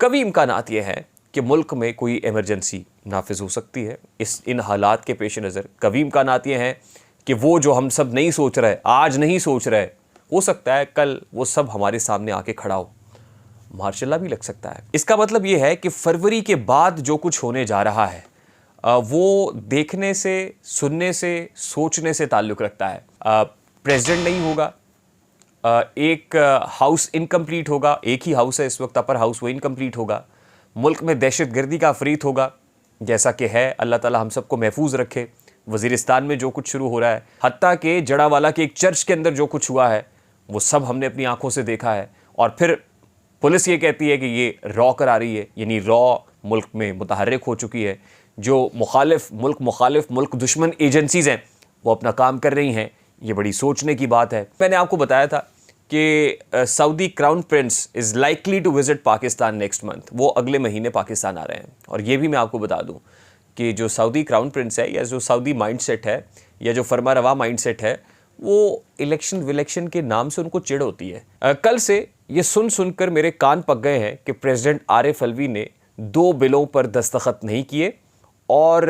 कभी इम्कानात ये हैं कि मुल्क में कोई इमरजेंसी नाफिज हो सकती है। इन हालात के पेश नज़र कभी इम्कानात ये हैं कि वो जो हम सब नहीं सोच रहे, आज नहीं सोच रहे, हो सकता है कल वो सब हमारे सामने आके खड़ा हो। मार्शल लॉ भी लग सकता है। इसका मतलब ये है कि फरवरी के बाद जो कुछ होने जा रहा है वो देखने से, सुनने से, सोचने से ताल्लुक़ रखता है। प्रेसिडेंट नहीं होगा, एक हाउस इनकम्प्लीट होगा, एक ही हाउस है इस वक्त अपर हाउस, वो इनकम्प्लीट होगा। मुल्क में दहशतगर्दी का अफरीत होगा जैसा कि है। अल्लाह ताला हम सबको महफूज रखे। वज़ीरिस्तान में जो कुछ शुरू हो रहा है, हत्ता कि जड़ावाला के एक चर्च के अंदर जो कुछ हुआ है वो सब हमने अपनी आंखों से देखा है। और फिर पुलिस ये कहती है कि ये रॉ करा रही है, यानी रॉ मुल्क में मुतहर्रिक हो चुकी है। जो मुखालिफ मुल्क दुश्मन एजेंसीज़ हैं वो अपना काम कर रही हैं। ये बड़ी सोचने की बात है। मैंने आपको बताया था कि Saudi crown prince is likely to visit Pakistan next month. वो अगले महीने पाकिस्तान आ रहे हैं। और ये भी मैं आपको बता दूं कि जो सऊदी क्राउन प्रिंस है, या जो सऊदी माइंडसेट है, या जो फरमा रवा माइंडसेट है, वो इलेक्शन विलेक्शन के नाम से उनको चिढ़ होती है। कल से ये सुन कर मेरे कान पक गए हैं कि प्रेसिडेंट आरिफ अलवी ने 2 बिलों पर दस्तखत नहीं किए और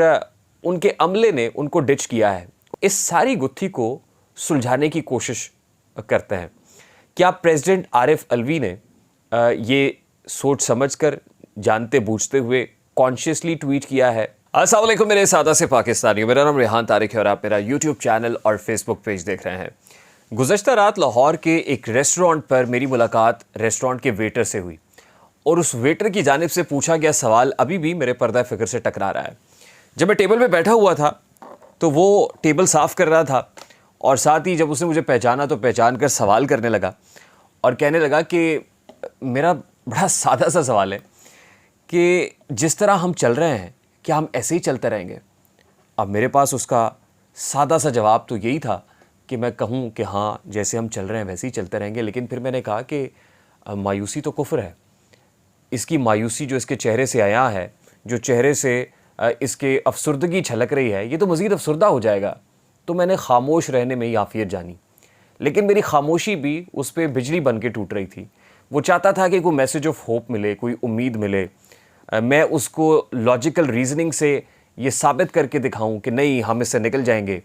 उनके अमले ने उनको डिच किया है। इस सारी गुत्थी को सुलझाने की कोशिश करते हैं। क्या प्रेसिडेंट आरिफ अलवी ने ये सोच समझकर, जानते बूझते हुए, कॉन्शियसली ट्वीट किया है? अस्सलाम वालेकुम मेरे सादा से पाकिस्तानियों, मेरा नाम रेहान तारिक है और आप मेरा यूट्यूब चैनल और फेसबुक पेज देख रहे हैं। गुज़श्ता रात लाहौर के एक रेस्टोरेंट पर मेरी मुलाकात रेस्टोरेंट के वेटर से हुई और उस वेटर की जानिब से पूछा गया सवाल अभी भी मेरे पर्दा फ़िक्र से टकरा रहा है। जब मैं टेबल पे बैठा हुआ था तो वो टेबल साफ़ कर रहा था और साथ ही जब उसने मुझे पहचाना तो पहचान कर सवाल करने लगा और कहने लगा कि मेरा बड़ा सादा सा सवाल है कि जिस तरह हम चल रहे हैं क्या हम ऐसे ही चलते रहेंगे? अब मेरे पास उसका सादा सा जवाब तो यही था कि मैं कहूँ कि हाँ, जैसे हम चल रहे हैं वैसे ही चलते रहेंगे। लेकिन फिर मैंने कहा कि मायूसी तो कुफ्र है। इसकी मायूसी जो इसके चेहरे से आया है, जो चेहरे से इसके अफसुर्दगी झलक रही है, ये तो मज़ीद अफसुर्दा हो जाएगा। तो मैंने खामोश रहने में ही आफियत जानी। लेकिन मेरी खामोशी भी उस पर बिजली बन के टूट रही थी। वो चाहता था कि कोई मैसेज ऑफ होप मिले, कोई उम्मीद मिले। मैं उसको लॉजिकल रीज़निंग से ये साबित करके दिखाऊं कि नहीं, हम इससे निकल जाएंगे।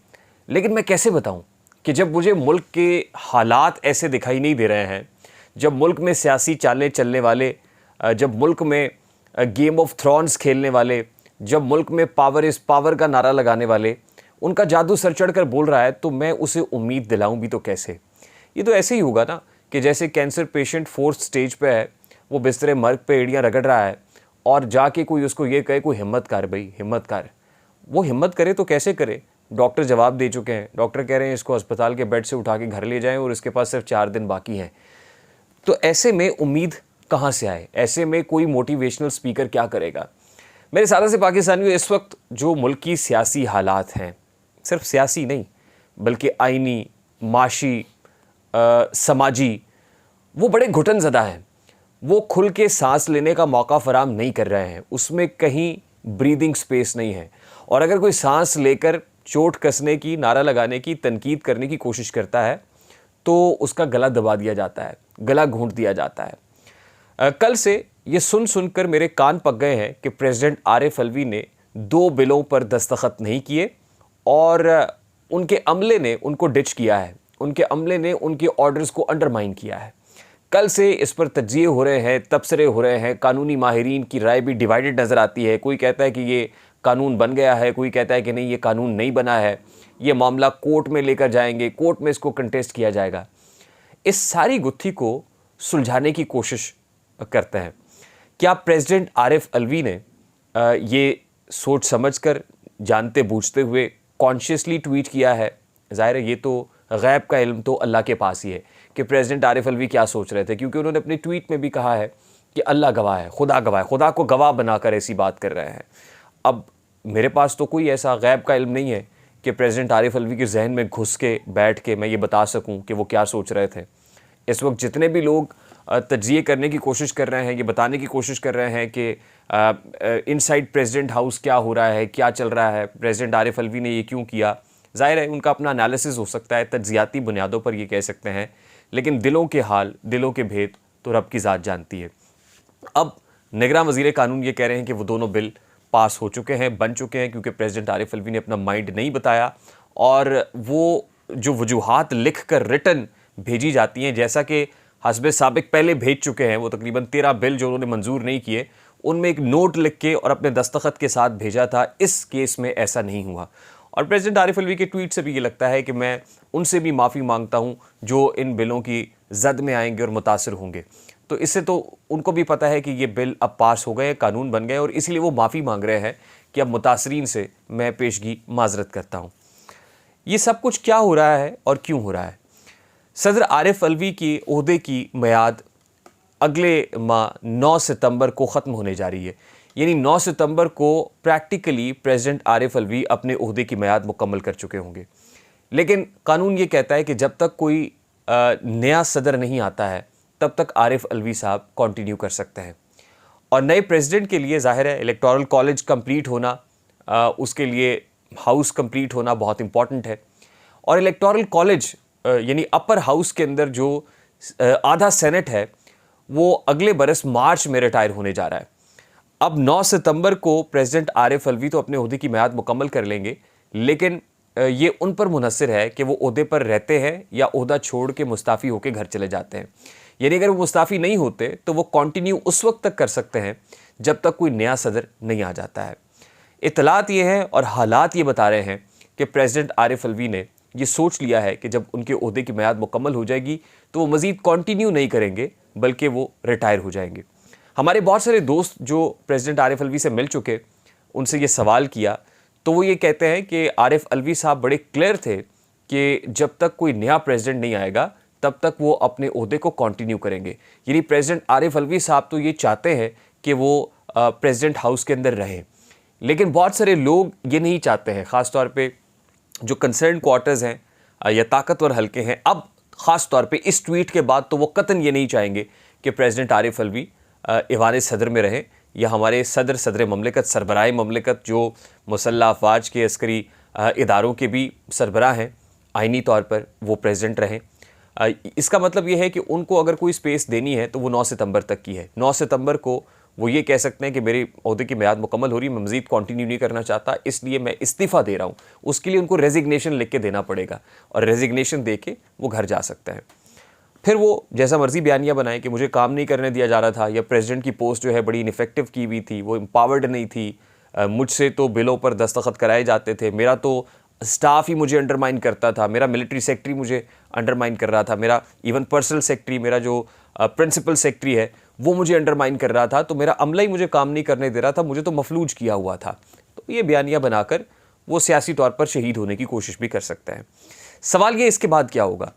लेकिन मैं कैसे बताऊं कि जब मुझे मुल्क के हालात ऐसे दिखाई नहीं दे रहे हैं, जब मुल्क में सियासी चालें चलने वाले, जब मुल्क में गेम ऑफ थ्रोन्स खेलने वाले, जब मुल्क में पावर इज़ पावर का नारा लगाने वाले, उनका जादू सर चढ़ कर बोल रहा है, तो मैं उसे उम्मीद दिलाऊं भी तो कैसे? ये तो ऐसे ही होगा ना कि जैसे कैंसर पेशेंट 4th स्टेज पे है, वो बिस्तरे मर्ग पे एड़ियाँ रगड़ रहा है और जाके कोई उसको ये कहे कोई हिम्मत कर भाई, हिम्मत कर। वो हिम्मत करे तो कैसे करे? डॉक्टर जवाब दे चुके हैं। डॉक्टर कह रहे हैं इसको अस्पताल के बेड से उठा के घर ले जाएं और इसके पास सिर्फ 4 दिन बाकी हैं। तो ऐसे में उम्मीद कहाँ से आए? ऐसे में कोई मोटिवेशनल स्पीकर क्या करेगा? मेरे सादा से पाकिस्तानियों, इस वक्त जो मुल्क की सियासी हालात हैं, सिर्फ सियासी नहीं बल्कि आइनी, माशी, समाजी, वो बड़े घुटन ज़दा हैं। वो खुल के सांस लेने का मौका फराम नहीं कर रहे हैं। उसमें कहीं ब्रीदिंग स्पेस नहीं है। और अगर कोई सांस लेकर चोट कसने की, नारा लगाने की, तनकीद करने की कोशिश करता है तो उसका गला दबा दिया जाता है, गला घूंट दिया जाता है। कल से ये सुन कर मेरे कान पक गए हैं कि प्रेसिडेंट आरिफ अलवी ने 2 बिलों पर दस्तखत नहीं किए और उनके अमले ने उनको डिच किया है। उनके अमले ने उनके ऑर्डर्स को अंडरमाइन किया है। कल से इस पर तज्जिए हो रहे हैं, तबसरे हो रहे हैं। कानूनी माहिरीन की राय भी डिवाइडेड नज़र आती है। कोई कहता है कि ये कानून बन गया है, कोई कहता है कि नहीं, ये कानून नहीं बना है, ये मामला कोर्ट में लेकर जाएंगे, कोर्ट में इसको कंटेस्ट किया जाएगा। इस सारी गुत्थी को सुलझाने की कोशिश करते हैं। क्या प्रेसिडेंट आरिफ अलवी ने ये सोच समझकर, जानते बूझते हुए, कॉन्शियसली ट्वीट किया है? ज़ाहिर है ये तो गैब का इल्म तो अल्लाह के पास ही है कि प्रेसिडेंट आरिफ अलवी क्या सोच रहे थे, क्योंकि उन्होंने अपने ट्वीट में भी कहा है कि अल्लाह गवाह है, खुदा गवाह है, खुदा को गवाह बनाकर ऐसी बात कर रहे हैं। अब मेरे पास तो कोई ऐसा गैब का इल्म नहीं है कि प्रेसिडेंट आरिफ अलवी के जहन में घुस के बैठ के मैं ये बता सकूं कि वो क्या सोच रहे थे। इस वक्त जितने भी लोग तज्जिए करने की कोशिश कर रहे हैं, ये बताने की कोशिश कर रहे हैं कि इनसाइड प्रेसिडेंट हाउस क्या हो रहा है, क्या चल रहा है, प्रेसिडेंट आरिफ अलवी ने ये क्यों किया, ज़ाहिर है उनका अपना एनालिसिस हो सकता है, तज्जियाती बुनियादों पर ये कह सकते हैं। लेकिन दिलों के हाल, दिलों के भेद तो रब की ज़ात जानती है। अब निगरान वज़ीर कानून ये कह रहे हैं कि वो दोनों बिल पास हो चुके हैं, बन चुके हैं, क्योंकि प्रेसिडेंट आरिफ अलवी ने अपना माइंड नहीं बताया और वो जो वजूहात लिख कर रिटन भेजी जाती हैं, जैसा कि हस्बे साबिक पहले भेज चुके हैं, वो तकरीबन 13 बिल जो उन्होंने मंजूर नहीं किए, उनमें एक नोट लिख के और अपने दस्तखत के साथ भेजा था। इस केस में ऐसा नहीं हुआ और प्रेसिडेंट आरिफ अलवी के ट्वीट से भी ये लगता है कि मैं उनसे भी माफ़ी मांगता हूँ जो इन बिलों की जद में आएंगे और मुतासर होंगे। तो इससे तो उनको भी पता है कि ये बिल अब पास हो गए, कानून बन गए और इसलिए वो माफ़ी मांग रहे हैं कि अब मुतासरीन से मैं पेशगी माजरत करता हूँ। ये सब कुछ क्या हो रहा है और क्यों हो रहा है? सदर आरिफ अलवी की ओहदे की मियाद अगले माह 9 सितंबर को ख़त्म होने जा रही है, यानी 9 सितंबर को प्रैक्टिकली प्रेसिडेंट आरिफ अलवी अपने ओहदे की मियाद मुकम्मल कर चुके होंगे। लेकिन कानून ये कहता है कि जब तक कोई नया सदर नहीं आता है तब तक आरिफ अलवी साहब कंटिन्यू कर सकते हैं और नए प्रेसिडेंट के लिए ज़ाहिर है इलेक्टोरल कॉलेज कंप्लीट होना, उसके लिए हाउस कंप्लीट होना बहुत इंपॉर्टेंट है और इलेक्टोरल कॉलेज यानी अपर हाउस के अंदर जो आधा सेनेट है वो अगले बरस मार्च में रिटायर होने जा रहा है। अब 9 सितंबर को प्रेसिडेंट आरिफ अलवी तो अपने ओहदे की मियाद मुकम्मल कर लेंगे, लेकिन ये उन पर मुनहसर है कि वो ओहदे पर रहते हैं या ओहदा छोड़ के मुस्ताफ़ी होकर घर चले जाते हैं। यानी अगर वो मुस्ताफ़ी नहीं होते तो वो कंटिन्यू उस वक्त तक कर सकते हैं जब तक कोई नया सदर नहीं आ जाता है। इतलात ये हैं और हालात ये बता रहे हैं कि प्रेसिडेंट आरिफ अलवी ने ये सोच लिया है कि जब उनके ओहदे की मियाद मुकम्मल हो जाएगी तो वो मज़ीद कंटिन्यू नहीं करेंगे बल्कि वो रिटायर हो जाएंगे। हमारे बहुत सारे दोस्त जो प्रेसिडेंट आरिफ अलवी से मिल चुके, उनसे ये सवाल किया तो वो ये कहते हैं कि आरिफ अलवी साहब बड़े क्लियर थे कि जब तक कोई नया प्रेसिडेंट नहीं आएगा तब तक वो अपने ओहदे को कंटिन्यू करेंगे। यानी प्रेसिडेंट आरिफ अलवी साहब तो ये चाहते हैं कि वो प्रेसिडेंट हाउस के अंदर रहें, लेकिन बहुत सारे लोग ये नहीं चाहते हैं, ख़ास तौर पे जो कंसर्न क्वार्टर्स हैं या ताकतवर हल्के हैं। अब ख़ास तौर पे इस ट्वीट के बाद तो वो कतन ये नहीं चाहेंगे कि प्रेसिडेंट आरिफ अलवी ईवान सदर में रहें या हमारे सदर ममलिकत, सरबराह ममलिकत जो मुसल्लह अफवाज के अस्करी इदारों के भी सरबराह हैं, आइनी तौर पर वो प्रेसिडेंट रहें। इसका मतलब ये है कि उनको अगर कोई स्पेस देनी है तो वो 9 सितंबर तक की है। 9 सितंबर को वो ये कह सकते हैं कि मेरे ओहदे की मियाद मुकम्मल हो रही है, मैं मज़ीद कंटिन्यू नहीं करना चाहता, इसलिए मैं इस्तीफ़ा दे रहा हूँ। उसके लिए उनको रेजिग्नेशन लिख के देना पड़ेगा और रेजिग्नेशन दे के वो घर जा सकते हैं। फिर वो जैसा मर्जी बयानिया बनाए कि मुझे काम नहीं करने दिया जा रहा था या प्रेसिडेंट की पोस्ट जो है बड़ी इनफेक्टिव की हुई थी, वो एम्पावर्ड नहीं थी, मुझसे तो बिलों पर दस्तखत कराए जाते थे, मेरा तो स्टाफ ही मुझे अंडरमाइन करता था, मेरा मिलिट्री सेक्रेटरी मुझे अंडरमाइन कर रहा था, मेरा इवन पर्सनल सेक्रेटरी, मेरा जो प्रिंसिपल सेक्रेटरी है वो मुझे अंडरमाइन कर रहा था, तो मेरा अमला ही मुझे काम नहीं करने दे रहा था, मुझे तो मफलूज किया हुआ था। तो ये बयानिया बनाकर वो सियासी तौर पर शहीद होने की कोशिश भी कर सकते हैं। सवाल ये इसके बाद क्या होगा?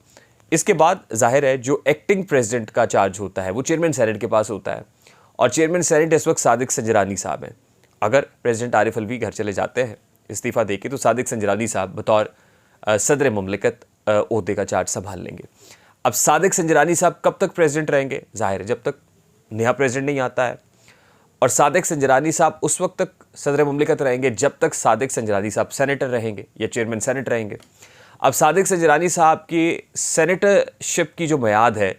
इसके बाद जाहिर है जो एक्टिंग प्रेसिडेंट का चार्ज होता है वो चेयरमैन सेनेट के पास होता है और चेयरमैन सेनेट इस वक्त सादिक संजरानी साहब हैं। अगर प्रेसिडेंट आरिफ अलवी घर चले जाते हैं इस्तीफ़ा देके तो सादिक संजरानी साहब बतौर सदर ममलिकत ओहदे का चार्ज संभाल लेंगे। अब सादिक संजरानी साहब कब तक प्रेसिडेंट रहेंगे? जाहिर है जब तक नया प्रेसिडेंट नहीं आता है, और सादिक संजरानी साहब उस वक्त तक सदर ममलिकत रहेंगे जब तक सादिक संजरानी साहब सेनेटर रहेंगे या चेयरमैन सेनेट रहेंगे। अब सादिक संजरानी साहब की सेनेटरशिप की जो मियाद है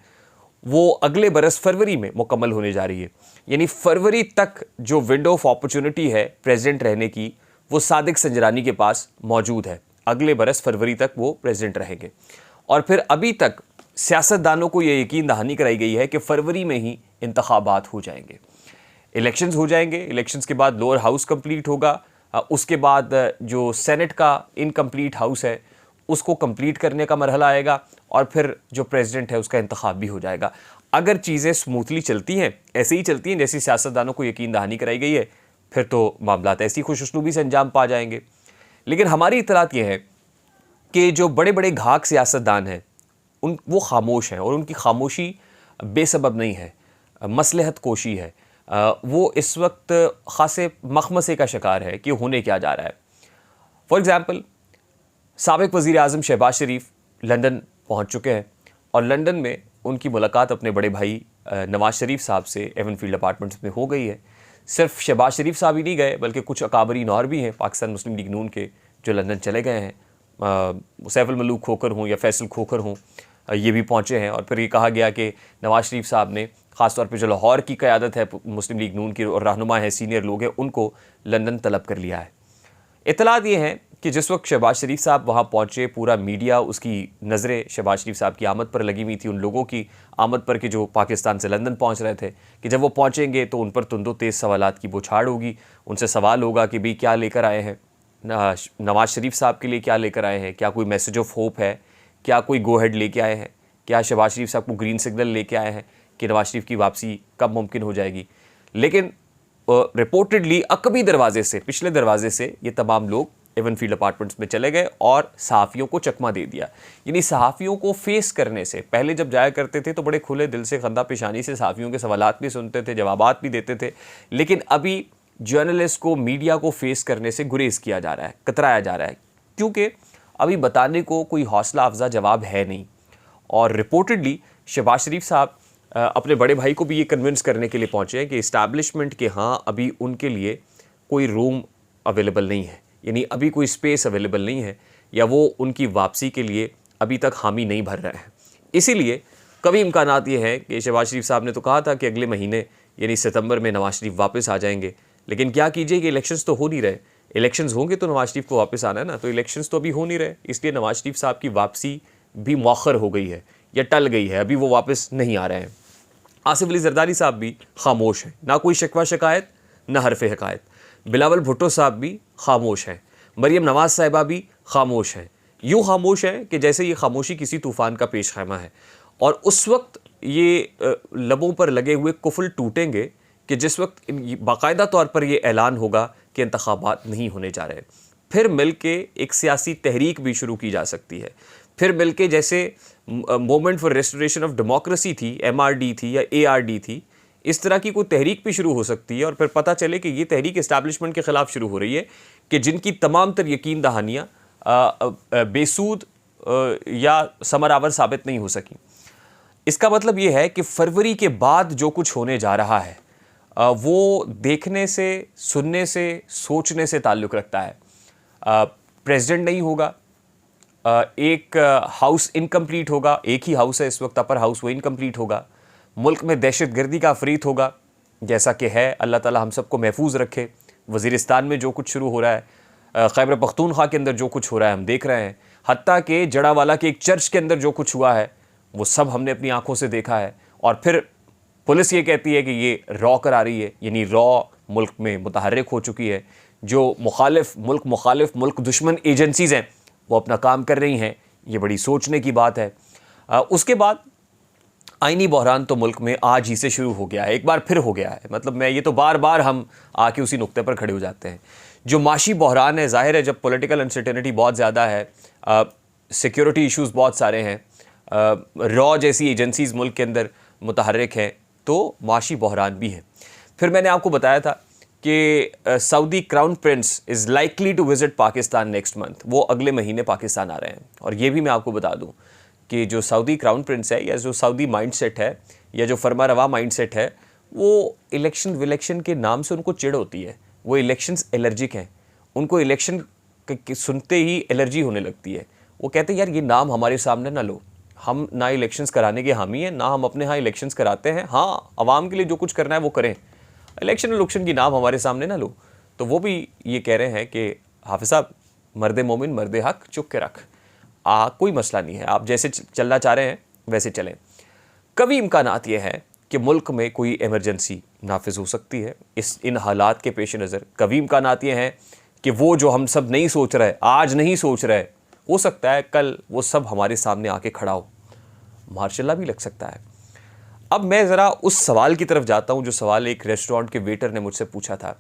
वो अगले बरस फरवरी में मुकम्मल होने जा रही है, यानी फरवरी तक जो विंडो ऑफ अपॉर्चुनिटी है प्रेसिडेंट रहने की वो सादिक संजरानी के पास मौजूद है। अगले बरस फरवरी तक वो प्रेसिडेंट रहेंगे और फिर अभी तक सियासतदानों को ये यकीन दहानी कराई गई है कि फरवरी में ही इंतखाबात हो जाएंगे, इलेक्शंस हो जाएंगे। इलेक्शंस के बाद लोअर हाउस कंप्लीट होगा, उसके बाद जो सेनेट का इनकम्प्लीट हाउस है उसको कंप्लीट करने का मरहला आएगा और फिर जो प्रेसिडेंट है उसका इंतखाब भी हो जाएगा। अगर चीज़ें स्मूथली चलती हैं, ऐसे ही चलती हैं जैसी सियासतदानों को यकीन दहानी कराई गई है, फिर तो मामलात ऐसी खुशउस्लूबी से अंजाम पा जाएंगे। लेकिन हमारी इतलात ये है कि जो बड़े बड़े घाक सियासतदान हैं वो खामोश हैं और उनकी खामोशी बेसबब नहीं है, मसलहत कोशी है। वो इस वक्त ख़ासे मखमसे का शिकार है कि होने क्या जा रहा है। फॉर एग्ज़ाम्पल साबिक़ वज़ीर आज़म शहबाज शरीफ लंदन पहुंच चुके हैं और लंदन में उनकी मुलाकात अपने बड़े भाई नवाज शरीफ साहब से एवनफील्ड अपार्टमेंट्स में हो गई है। सिर्फ शहबाज शरीफ साहब ही नहीं गए बल्कि कुछ अकाबरीन और भी हैं पाकिस्तान मुस्लिम लीग नून के जो लंदन चले गए हैं। सैफ अल मलूक खोखर हों या फैसल खोखर हों, ये भी पहुँचे हैं और फिर ये कहा गया कि नवाज शरीफ साहब ने ख़ासतौर पे जो लाहौर की क़यादत है मुस्लिम लीग नून की और रहनुमा है, सीनियर लोग हैं, उनको लंदन तलब कर लिया है। इत्तलात ये हैं कि जिस वक्त शहबाज शरीफ साहब वहाँ पहुँचे, पूरा मीडिया उसकी नज़रें शहबाज शरीफ साहब की आमद पर लगी हुई थी, उन लोगों की आमद पर कि जो पाकिस्तान से लंदन पहुँच रहे थे, कि जब वो पहुँचेंगे तो उन पर तुंदो तेज़ सवालात की बौछार होगी। उनसे सवाल होगा कि भाई क्या लेकर आए हैं, नवाज़ शरीफ साहब के लिए क्या लेकर आए हैं, क्या कोई मैसेज ऑफ होप है, क्या कोई गो हेड लेके आए हैं, क्या शहबाज शरीफ साहब को ग्रीन सिग्नल लेके आए हैं कि नवाज शरीफ की वापसी कब मुमकिन हो जाएगी। लेकिन रिपोर्टेडली अकबी दरवाजे से, पिछले दरवाजे से ये तमाम लोग एवन फील्ड अपार्टमेंट्स में चले गए और सहाफ़ियों को चकमा दे दिया। यानी सहाफ़ियों को फेस करने से पहले जब जाया करते थे तो बड़े खुले दिल से, खंदा पेशानी से सहाफ़ियों के सवालात भी सुनते थे, जवाबात भी देते थे, लेकिन अभी जर्नलिस्ट को, मीडिया को फेस करने से गुरेज किया जा रहा है, कतराया जा रहा है, क्योंकि अभी बताने को कोई हौसला अफजा जवाब है नहीं। और रिपोर्टेडली शहबाज शरीफ साहब अपने बड़े भाई को भी ये कन्विंस करने के लिए पहुँचे हैं कि इस्टेब्लिशमेंट के हाँ अभी उनके लिए कोई रूम अवेलेबल नहीं है, यानी अभी कोई स्पेस अवेलेबल नहीं है, या वो उनकी वापसी के लिए अभी तक हामी नहीं भर रहे हैं। इसीलिए कभी इम्कानात ये हैं कि शहबाज शरीफ साहब ने तो कहा था कि अगले महीने यानी सितंबर में नवाज शरीफ वापस आ जाएंगे, लेकिन क्या कीजिए कि इलेक्शंस तो हो नहीं रहे। इलेक्शंस होंगे तो नवाज शरीफ को वापस आना है ना, तो इलेक्शंस तो अभी हो नहीं रहे, इसलिए नवाज शरीफ साहब की वापसी भी मौखर हो गई है या टल गई है, अभी वो वापस नहीं आ रहे हैं। आसिफ अली जरदारी साहब भी खामोश हैं, ना कोई शिकवा शिकायत, ना हरफ हकायत। बिलावल भुट्टो साहब भी खामोश हैं, मरियम नवाज साहिबा भी खामोश हैं। यूँ खामोश हैं कि जैसे ये खामोशी किसी तूफ़ान का पेश खैमा है, और उस वक्त ये लबों पर लगे हुए कुफल टूटेंगे कि जिस वक्त बाकायदा तौर पर यह ऐलान होगा कि इंतखाबात नहीं होने जा रहे। फिर मिल के एक सियासी तहरीक भी शुरू की जा सकती है, फिर मिल के जैसे movement for restoration of democracy थी, MRD थी या ARD थी, इस तरह की कोई तहरीक भी शुरू हो सकती है। और फिर पता चले कि ये तहरीक इस्टेब्लिशमेंट के ख़िलाफ़ शुरू हो रही है, कि जिनकी तमाम तर यकीन दहानियाँ बेसूद या समरावर साबित नहीं हो सकी। इसका मतलब ये है कि फरवरी के बाद जो कुछ होने जा रहा है वो देखने से, सुनने से, सोचने से ताल्लुक़ रखता है। प्रेसिडेंट नहीं होगा, एक हाउस इनकम्प्लीट होगा, एक ही हाउस है इस वक्त अपर हाउस, वो इनकम्प्लीट होगा। मुल्क में दहशत गर्दी का अफरीत होगा जैसा कि है, अल्लाह ताला हम सबको महफूज रखे। वज़ीरिस्तान में जो कुछ शुरू हो रहा है, खैबर पख्तूनख्वा के अंदर जो कुछ हो रहा है हम देख रहे हैं, हत्ता कि जड़ावाला के एक चर्च के अंदर जो कुछ हुआ है वो सब हमने अपनी आंखों से देखा है। और फिर पुलिस ये कहती है कि ये रॉ करा रही है, यानी रॉ मुल्क में मुतहर्रिक हो चुकी है। जो मुखालिफ मुल्क दुश्मन एजेंसीज़ हैं वो अपना काम कर रही हैं। ये बड़ी सोचने की बात है। उसके बाद आईनी बहरान तो मुल्क में आज ही से शुरू हो गया है, एक बार फिर हो गया है। मतलब मैं ये तो बार बार हम आके उसी नुक्ते पर खड़े हो जाते हैं। जो माशी बहरान है, ज़ाहिर है जब पॉलिटिकल अनसर्टेनिटी बहुत ज़्यादा है, सिक्योरिटी इश्यूज़ बहुत सारे हैं, रॉ जैसी एजेंसीज़ मुल्क के अंदर मुतहर्रिक हैं, तो माशी बहरान भी है। फिर मैंने आपको बताया था कि Saudi crown prince is likely to visit Pakistan next month, वो अगले महीने पाकिस्तान आ रहे हैं। और ये भी मैं आपको बता दूं कि जो सऊदी क्राउन प्रिंस है, या जो सऊदी माइंडसेट है, या जो फरमा रवा माइंडसेट है, वो इलेक्शन विलेक्शन के नाम से उनको चिढ़ होती है। वो इलेक्शंस एलर्जिक हैं, उनको इलेक्शन सुनते ही एलर्जी होने लगती है। वो कहते हैं यार ये नाम हमारे सामने ना लो, हम ना इलेक्शंस कराने के हामी हैं, ना हम अपने यहाँ इलेक्शंस कराते हैं। हाँ, आवाम के लिए जो कुछ करना है वो करें, इलेक्शन उलेक्शन की नाम हमारे सामने ना लो। तो वो भी ये कह रहे हैं कि हाफिज़ साहब, मर्द मोमिन मर्द हक चुप के रख, कोई मसला नहीं है, आप जैसे चलना चाह रहे हैं वैसे चलें। कभी इम्कानात ये है कि मुल्क में कोई इमरजेंसी नाफिज हो सकती है। इन हालात के पेश नज़र कभी इम्कानात ये हैं कि वो जो हम सब नहीं सोच रहे, आज नहीं सोच रहे, हो सकता है कल वो सब हमारे सामने आके खड़ा हो, मार्शल्ला भी लग सकता है। अब मैं ज़रा उस सवाल की तरफ जाता हूँ जो सवाल एक रेस्टोरेंट के वेटर ने मुझसे पूछा था,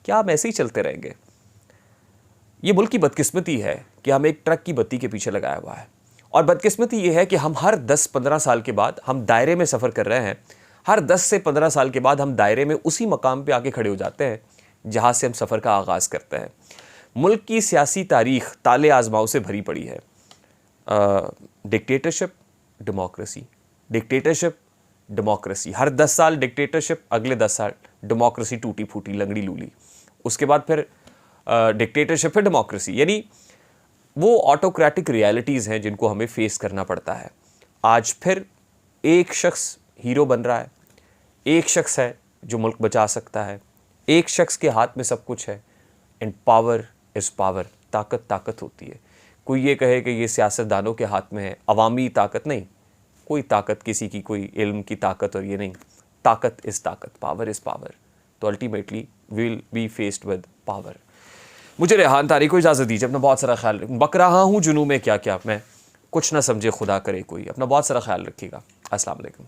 क्या हम ऐसे ही चलते रहेंगे? ये मुल्क की बदकिस्मती है कि हम एक ट्रक की बत्ती के पीछे लगाया हुआ है, और बदकिस्मती ये है कि हम हर 10-15 साल के बाद हम दायरे में सफ़र कर रहे हैं। हर 10 से 15 साल के बाद हम दायरे में उसी मकाम पे आके खड़े हो जाते हैं जहाँ से हम सफ़र का आगाज़ करते हैं। मुल्क की सियासी तारीख़ ताले आज़माओं से भरी पड़ी है। डिक्टेटरशिप, डेमोक्रेसी, डिक्टेटरशिप, डेमोक्रेसी, हर 10 साल डिक्टेटरशिप, अगले 10 साल डेमोक्रेसी टूटी फूटी लंगड़ी लूली, उसके बाद फिर डिक्टेटरशिप, फिर डेमोक्रेसी। यानी वो ऑटोक्रेटिक रियलिटीज़ हैं जिनको हमें फेस करना पड़ता है। आज फिर एक शख्स हीरो बन रहा है, एक शख्स है जो मुल्क बचा सकता है, एक शख्स के हाथ में सब कुछ है। एंड पावर इज़ पावर, ताकत होती है। कोई ये कहे कि ये सियासतदानों के हाथ में है, अवामी ताकत नहीं, कोई ताकत किसी की कोई इल्म की ताकत और ये नहीं, ताकत इज़ ताकत, पावर इज़ पावर। तो ultimately will be faced with power. मुझे रेहान तारीख को इजाज़त दीजिए, अपना बहुत सारा ख्याल बक रहा हूँ जुनू में क्या क्या, मैं कुछ ना समझे खुदा करे कोई, अपना बहुत सारा ख्याल रखिएगा। अस्सलाम वालेकुम।